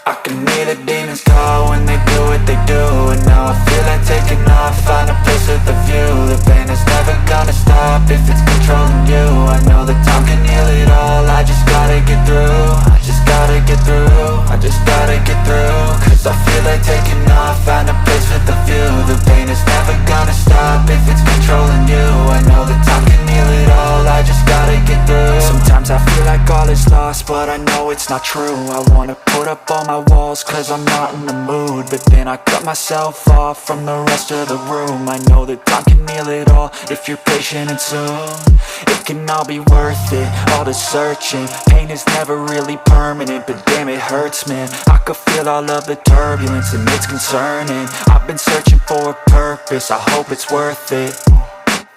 I can hear the demons call when they do what they do. And now I feel like taking off, find a place with a view. The pain is never gonna stop if it's controlling you. I know that time can heal it all, I just gotta get through. I just gotta get through, I just gotta get through. Cause I feel like taking off, find a place with a view. The pain is never gonna stop if it's controlling you. I know that time can heal it all, I just gotta get through. Sometimes I feel like all is lost, but I know it's not true. I wanna put up all my walls cause I'm not in the mood, but then I cut myself off from the rest of the room. I know that time can heal it all if you're patient, and soon it can all be worth it, all the searching. Pain is never really permanent, but damn it hurts, man. I could feel all of the turbulence and it's concerning. I've been searching for a purpose, I hope it's worth it.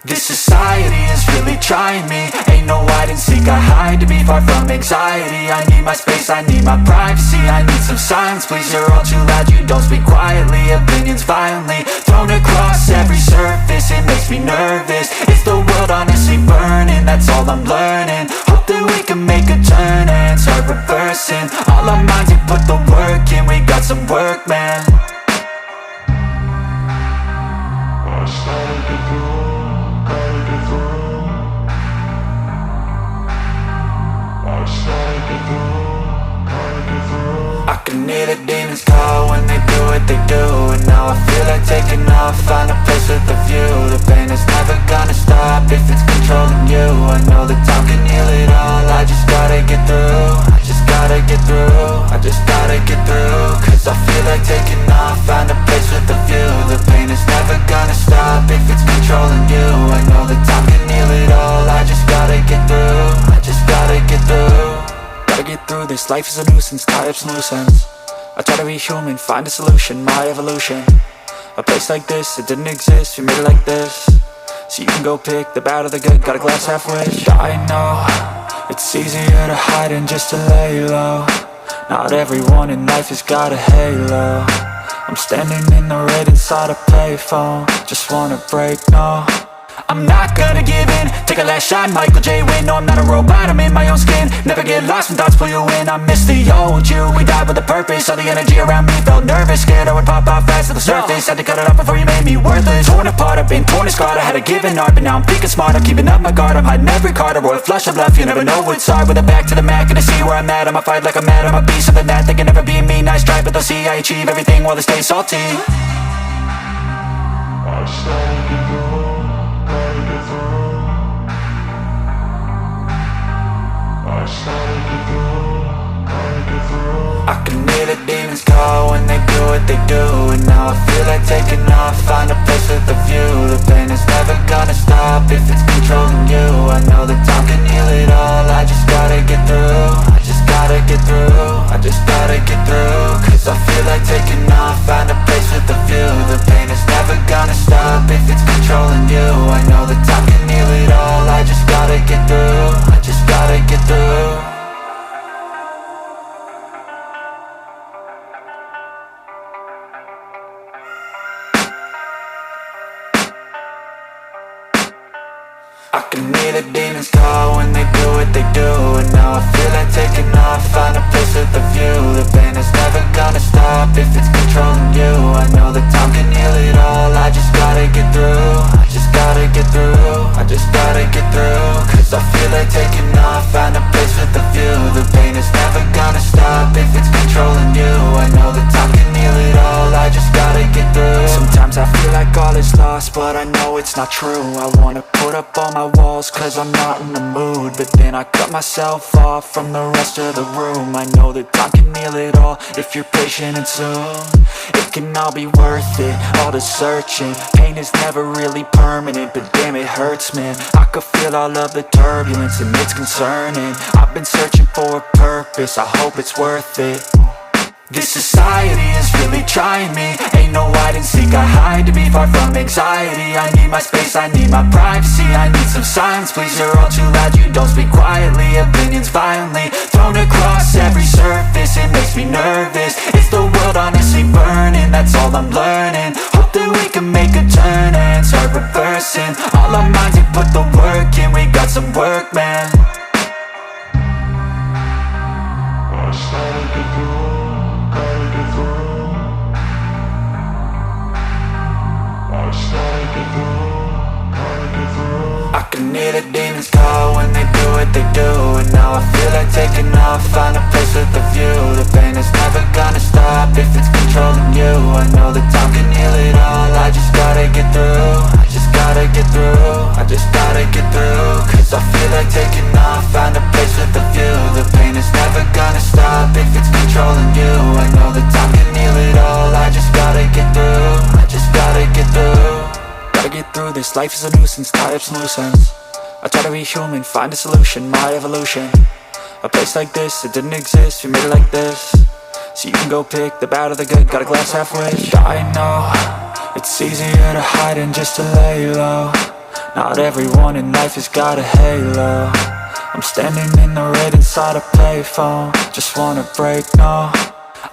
This society is really trying me. Ain't no hide and seek, I hide to be far from anxiety. I need my space, I need my privacy. I need some silence, please, you're all too loud. You don't speak quietly, opinions violently thrown across every surface. It makes me nervous, it's the world honestly burning. That's all I'm learning, hope that we can make a turn and start reversing. All our minds, we put the work in, we got some work, man. I started to grow. I can hear the demons call when they do what they do. And now I feel like taking off, find a place with a view. The pain is never gonna stop if it's controlling you. I know that time can heal it all, I just gotta get through. I just gotta get through, I just gotta get through. Cause I feel like taking off, find a place with a view. The pain is never gonna stop if it's controlling you. I know that time can heal it all, I just gotta get through. I just gotta get through. Gotta get through this, life is a nuisance, tie up some loose ends. I try to be human, find a solution, my evolution. A place like this, it didn't exist, we made it like this. So you can go pick the bad or the good, got a glass half wish. I know, it's easier to hide than just to lay low. Not everyone in life has got a halo. I'm standing in the red inside a payphone, just wanna break, no. I'm not gonna give in, take a last shot, Michael J. Win. No, I'm not a robot, I'm in my own skin. Never get lost when thoughts pull you in. I miss the old you, we died with a purpose. All the energy around me felt nervous, scared I would pop out fast to the surface. Had to cut it off before you made me worthless. Torn apart, I've been torn and scarred. I had a given art, but now I'm thinking smart. I'm keeping up my guard, I'm hiding every card. A royal flush of love, you never know what's hard. With a back to the mat, gonna see where I'm at. I'ma fight like I'm mad, I'ma be something that they can never be me. Nice try, but they'll see I achieve everything while they stay salty. I started to grow. I can hear the demons call when they do what they do. And now I feel like taking off, find a place with a view. The pain is never gonna stop if it's controlling you. I know that time can heal it all, I just gotta get through. I just gotta get through, I just gotta get through. Cause I feel like taking off, find a place with a view. The pain is never gonna stop if it's controlling you. I know that time can heal it all, I just gotta get through. I just gotta get through. I can hear the demons call when they do what they do. And now I feel like taking off, find a place with a view. The pain is never gonna stop if it's controlling you. I know that time can heal it all, I just gotta get through. I just gotta get through, I just gotta get through. Cause I feel like taking off, find a place with a view. The pain is never gonna stop if it's controlling you. I know that time can heal it all, I just gotta get through. Sometimes I feel like all is lost, but I know it's not true. I wanna put up all my walls cause I'm not in the mood, but then I cut myself off from the rest of the room. I know that time can heal it all if you're patient, and soon it can all be worth it, all the searching. Pain is never really permanent, but damn it hurts, man. I could feel all of the turbulence and it's concerning. I've been searching for a purpose, I hope it's worth it. This society is really trying me. Ain't no hide and seek, I hide to be far from anxiety. I need my space, I need my privacy. I need some silence, please, you're all too loud. You don't speak quietly, opinions violently thrown across every surface. It makes me nervous, it's the world honestly burning. That's all I'm learning, hope that we can make a turn and start reversing. All our minds, we put the work in, we got some work, man. I started to grow. demons call when they do what they do. And now I feel like taking off, find a place with a view. The pain is never gonna stop if it's controlling you. I know that time can heal it all, I just gotta get through. I just gotta get through, I just gotta get through. Cause I feel like taking off, find a place with a view. The pain is never gonna stop if it's controlling you. I know that time can heal it all, I just gotta get through. I just gotta get through. Gotta get through this, life is a nuisance, tie up some loose ends. I try to be human, find a solution, my evolution. A place like this, it didn't exist, we made it like this. So you can go pick the bad or the good, got a glass halfway. I know, it's easier to hide than just to lay low. Not everyone in life has got a halo. I'm standing in the red inside a payphone. Just wanna break, no,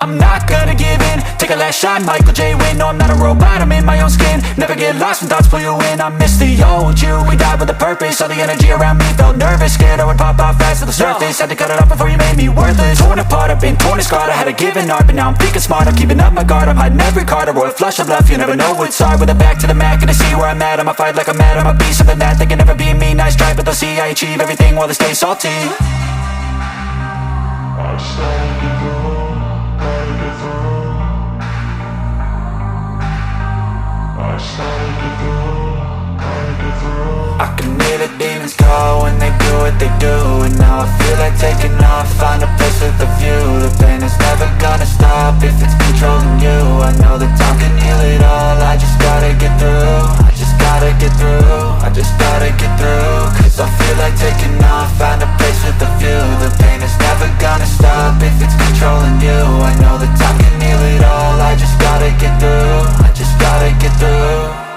I'm not gonna give in. Take a last shot, Michael J. Win. No, I'm not a robot, I'm in my own skin. Never get lost when thoughts pull you in. I miss the old you, we died with a purpose. All the energy around me felt nervous, scared I would pop off fast to the surface. Had to cut it off before you made me worthless. Torn apart, I've been torn and scarred. I had a given art, but now I'm thinking smart. I'm keeping up my guard, I'm hiding every card. A royal flush of left, you never know what's hard. With a back to the mat, gonna see where I'm at. I'ma fight like I'm mad, I'ma be something that they can never be me. Nice try, but they'll see I achieve everything while they stay salty. I started to go. I can hear the demons call when they do what they do. And now I feel like taking off, find a place with a view. The pain is never gonna stop if it's controlling you. I know that time can heal it all, I just gotta get through. I just gotta get through, I just gotta get through. Cause I feel like taking off, find a place with a view. The pain is never gonna stop if it's controlling you. I know that time can heal it all, I just gotta get through. I just gotta get through.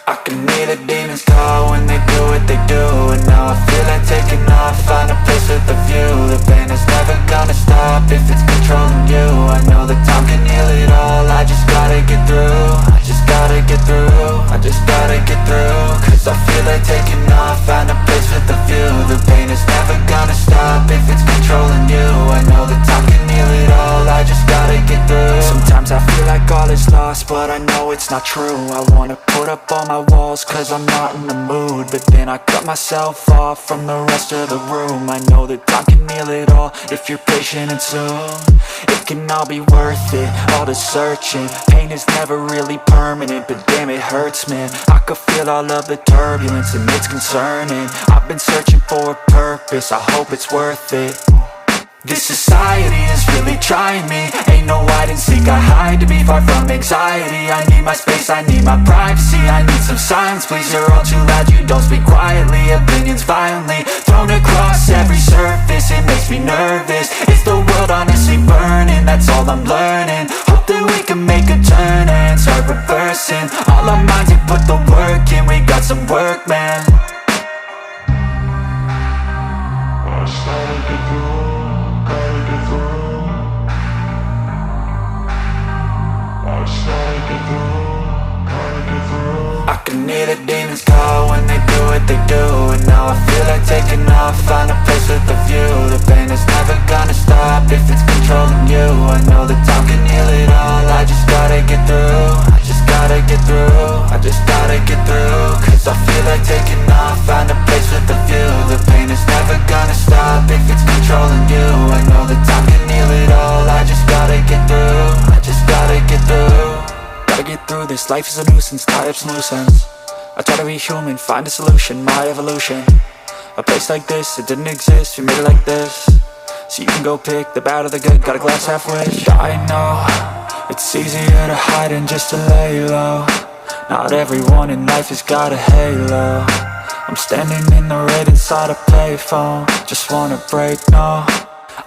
I can hear the demons call when they do what they do. And now I feel like taking off, find a place with a view. The pain is never gonna stop if it's controlling you. I know that time can heal it all, I just gotta get through. I just gotta get through, I just gotta get through. Cause I feel like taking off, find a place with a view. The pain is never gonna stop if it's controlling you. I know that time can heal it all, I just gotta get through. Sometimes I feel like all is lost, but I know it's not true. I wanna put up all my walls cause I'm not in the mood. But then I cut myself off from the rest of the room. I know that time can heal it all if you're patient and soon. It can all be worth it, all the searching. Pain is never really permanent, but damn it hurts, man. I could feel all of the turbulence and it's concerning. I've been searching for a purpose, I hope it's worth it. This society is really trying me. Ain't no hide and seek, I hide to be far from anxiety. I need my space, I need my privacy. I need some silence, please, you're all too loud. You don't speak quietly, opinions violently thrown across every surface. It makes me nervous, is the world honestly burning? That's all I'm learning. Hope that we can make a turn and start reversing. All our minds, we put the work in, we got some work, man. I started to go. I can hear the demons call when they do what they do. And now I feel like taking off, find a place with a view. The pain is never gonna stop if it's controlling you. I know that time can heal it all, I just gotta get through. I just gotta get through, I just gotta get through. Cause I feel like taking off, find a place with a view. The pain is never gonna stop if it's controlling you. I know that time can heal it all, I just gotta get through. I just gotta get through. Gotta get through this, life is a nuisance, tie up some loose ends. I try to be human, find a solution, my evolution. A place like this, it didn't exist, we made it like this. So you can go pick the bad or the good, got a glass halfway. I know, it's easier to hide than just to lay low. Not everyone in life has got a halo. I'm standing in the red inside a payphone. Just wanna break, no,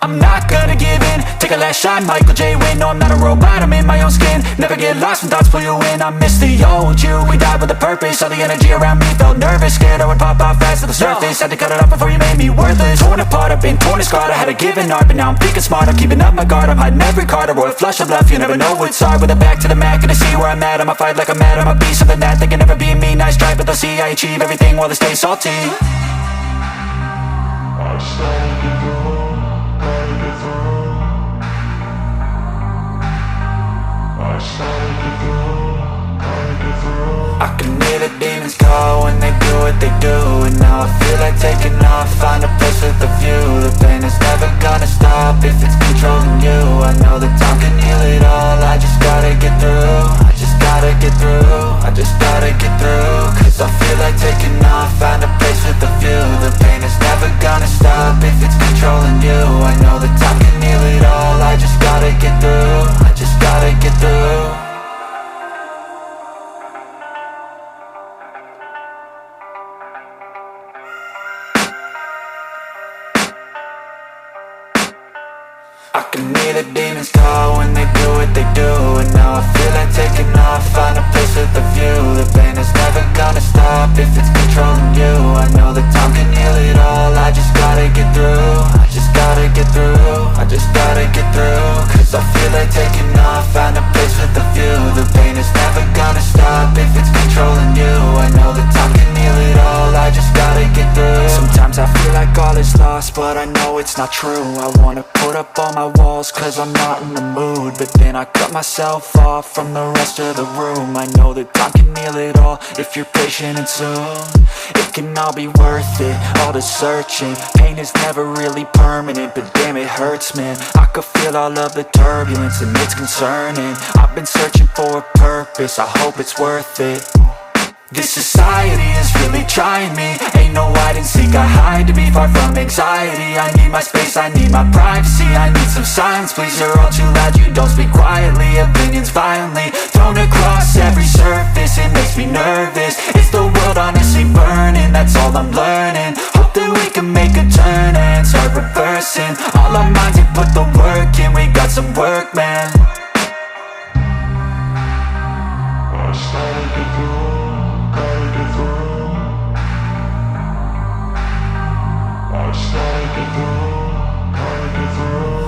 I'm not gonna give in. Take a last shot, Michael J. Win. No, I'm not a robot, I'm in my own skin. Never get lost when thoughts pull you in. I miss the old you, we died with a purpose. All the energy around me felt nervous, scared I would pop off fast to the surface. Had to cut it off before you made me worthless. Torn apart, I've been torn and scarred. I had a given art, but now I'm thinking smart. I'm keeping up my guard, I'm hiding every card. A royal flush of left, you never know what's hard. With a back to the mat, gonna see where I'm at. I'ma fight like I'm mad, I'ma be something that they can never be me. Nice try, but they'll see I achieve everything while they stay salty. I started to go, gotta get through. I can hear the demons call when they do what they do. And now I feel like taking off, find a place with a view. The pain is never gonna stop if it's controlling you. I know that time can heal it all, I just gotta get through. I just gotta get through, I just gotta get through. Cause I feel like taking off, find a place with a view. The pain is never gonna stop if it's controlling you. I know that time can heal it all, I just gotta get through. I just gotta get through. I can hear the demons call when they do what they do. And now I feel like taking off, find a place with a view. The pain is never gonna stop if it's controlling you. I know that time can heal it all, I just gotta get through. I just gotta get through, I just gotta get through. Cause I feel like taking off, find a place with a view. The pain is never gonna stop if it's controlling you. I know that time can heal it all, I just gotta get through. Sometimes I feel like all is lost, but I know it's not true. I wanna put up all my walls cause I'm not in the mood, but then I cut myself off from the rest of the room. I know that time can heal it all if you're patient and soon it can all be worth it, all the searching. Pain is never really permanent, but damn it hurts, man. I could feel all of the turbulence and it's concerning. I've been searching for a purpose, I hope it's worth it. This society is really trying me. Ain't no hide and seek, I hide to be far from anxiety. I need my space, I need my privacy. I need some silence, please, you're all too loud. You don't speak quietly, opinions violently thrown across every surface. It makes me nervous, it's the world honestly burning. That's all I'm learning, hope that we can make a turn and start reversing. All our minds and put the work in, we got some work, man. I started to do.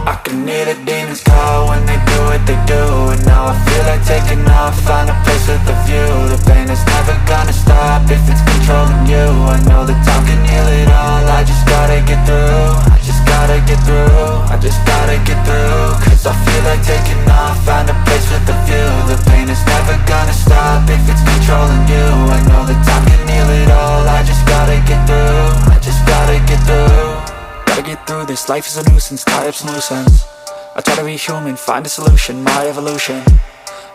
I can hear the demons call when they do what they do. And now I feel like taking off, find a place with a view. The pain is never gonna stop if it's controlling you. I know that time can heal it all, I just gotta get through. I just gotta get through, I just gotta get through. Cause I feel like taking off, find a place with a view. The pain is never gonna stop if it's controlling you. I know that time can heal it all, I just gotta get through. I just gotta get through. Gotta get through this, life is a nuisance, tie up some loose ends. I try to be human, find a solution, my evolution.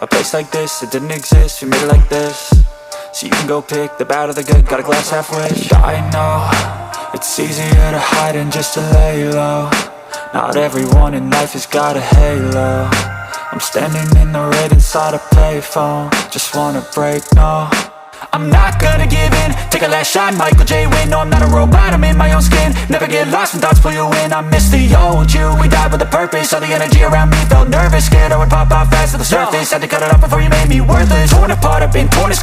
A place like this, it didn't exist, we made it like this. So you can go pick the bad or the good, got a glass halfway. I know, it's easier to hide than just to lay low. Not everyone in life has got a halo. I'm standing in the red inside a payphone. Just wanna break, no, I'm not gonna give in. Take a last shot, Michael J. Win. No, I'm not a robot, I'm in my own skin. Never get lost when thoughts pull you in. I miss the old you, we died with a purpose. All the energy around me felt nervous, scared I would pop out fast to the surface. Had to cut it off before you made me worthless. Torn apart, I've been torn as